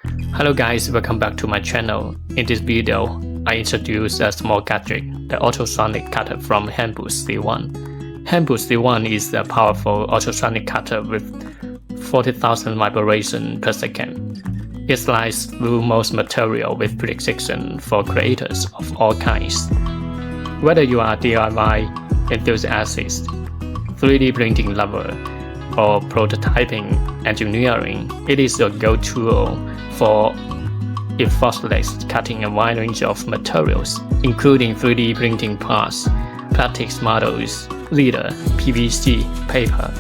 Hello guys, welcome back to my channel. In this video, I introduce a small gadget, the ultrasonic cutter from Hanboost C1. Hanboost C1 is a powerful ultrasonic cutter with 40,000 vibrations per second. It slices through most material with precision for creators of all kinds. Whether you are a DIY enthusiast, 3D printing lover, or prototyping engineering, it is a go-to for effortless cutting a wide range of materials, including 3D printing parts, plastics models, leather, PVC, paper,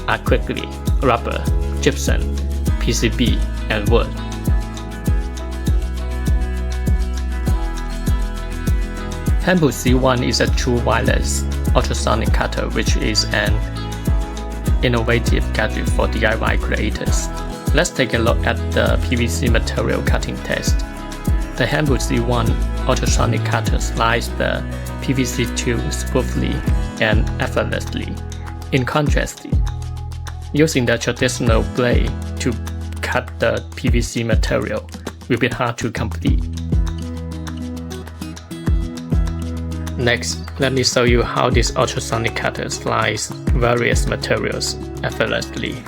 acrylic, rubber, gypsum, PCB, and wood. Hanboost C1 is a true wireless ultrasonic cutter, which is an innovative gadget for DIY creators. Let's take a look at the PVC material cutting test. The Hanboost C1 ultrasonic cutter slices the PVC tube smoothly and effortlessly. In contrast, using the traditional blade to cut the PVC material will be hard to complete. Next, let me show you how this ultrasonic cutter slices various materials effortlessly.